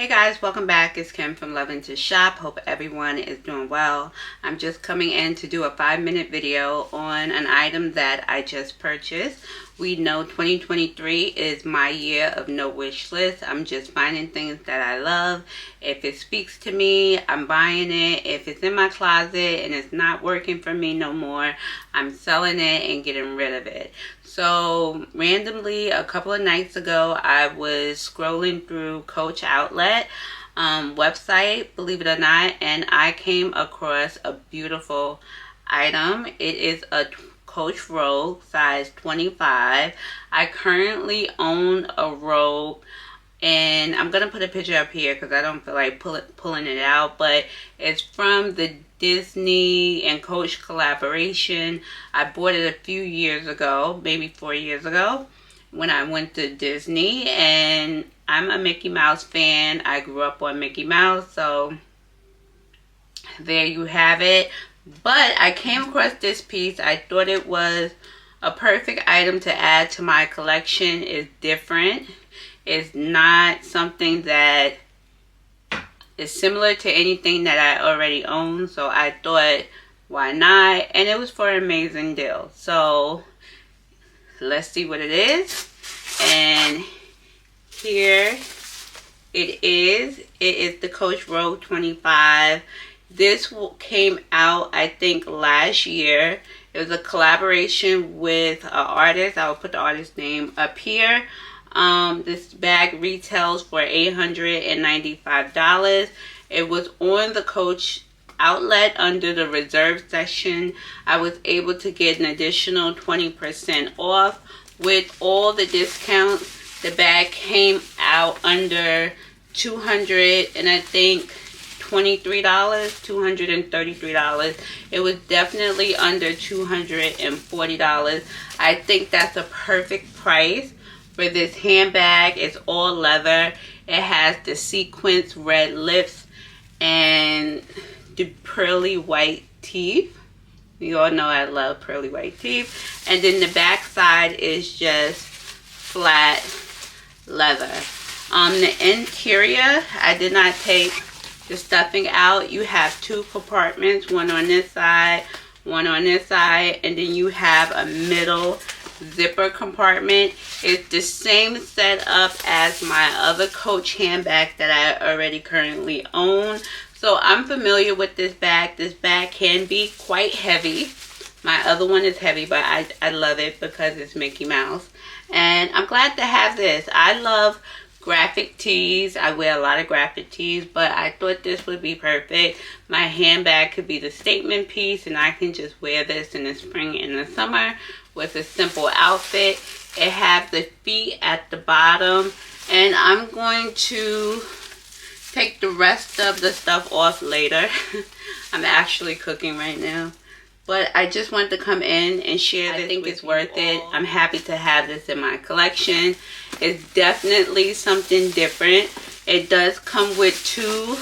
Hey guys, welcome back. It's Kim from Loving to Shop. Hope everyone is doing well. I'm just coming in to do a 5-minute video on an item that I just purchased. We know 2023 is my year of no wish list. I'm just finding things that I love. If it speaks to me, I'm buying it. If it's in my closet and it's not working for me no more, I'm selling it and getting rid of it. So randomly, a couple of nights ago, I was scrolling through Coach Outlet website, believe it or not, and I came across a beautiful item. It is a Coach Rogue size 25. I currently own a Rogue, and I'm gonna put a picture up here because I don't feel like pulling it out, but it's from the Disney and Coach collaboration. I bought it a few years ago, maybe 4 years ago, when I went to Disney, and I'm a Mickey Mouse fan. I grew up on Mickey Mouse, so there you have it. But I came across this piece. I thought it was a perfect item to add to my collection. It's different. It's not something that is similar to anything that I already own, so I thought, why not? And it was for an amazing deal. So let's see what it is. And here it is. It is the Coach Rogue 25. This came out, I think, last year. It was a collaboration with an artist. I will put the artist's name up here. This bag retails for $895. It was on the Coach Outlet under the reserve section. I was able to get an additional 20% off. With all the discounts, the bag came out under $200 and I think $233. It was definitely under $240. I think that's a perfect price for this handbag. It's all leather. It has the sequins red lips and the pearly white teeth. You all know I love pearly white teeth. And then the back side is just flat leather. The interior, I did not take the stuffing out. You have two compartments, one on this side, one on this side, and then you have a middle zipper compartment. It's the same setup as my other Coach handbag that I already currently own. So I'm familiar with this bag. This bag can be quite heavy. My other one is heavy, but I love it because it's Mickey Mouse. And I'm glad to have this. I love graphic tees. I wear a lot of graphic tees, but I thought this would be perfect. My handbag could be the statement piece, and I can just wear this in the spring and the summer with a simple outfit. It has the feet at the bottom, and I'm going to take the rest of the stuff off later. I'm actually cooking right now. But I just wanted to come in and share this. I think it's worth it. I'm happy to have this in my collection. It's definitely something different. It does come with two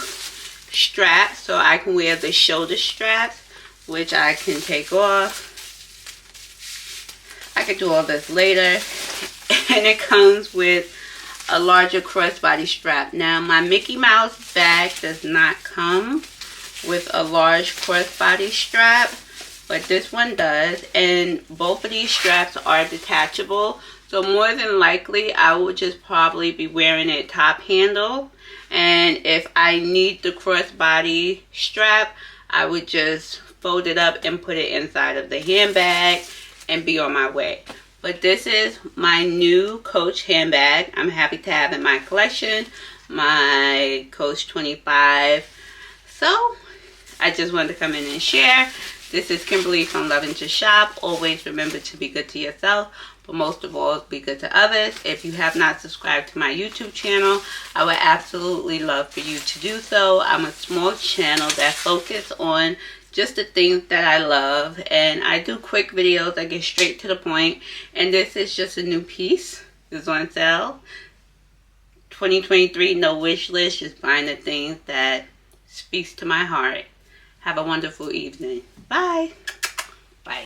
straps, so I can wear the shoulder straps, which I can take off. I could do all this later. And it comes with a larger crossbody strap. Now, my Mickey Mouse bag does not come with a large crossbody strap, but this one does, and both of these straps are detachable, so more than likely I will just probably be wearing it top handle, and if I need the crossbody strap, I would just fold it up and put it inside of the handbag and be on my way. But this is my new Coach handbag. I'm happy to have in my collection, my Coach 25. So I just wanted to come in and share. This is Kimberly from Loving to Shop. Always remember to be good to yourself, but most of all, be good to others. If you have not subscribed to my YouTube channel, I would absolutely love for you to do so. I'm a small channel that focuses on just the things that I love, and I do quick videos. I get straight to the point, and this is just a new piece. It's on sale. 2023 no wish list, just find the things that speaks to my heart. Have a wonderful evening. Bye.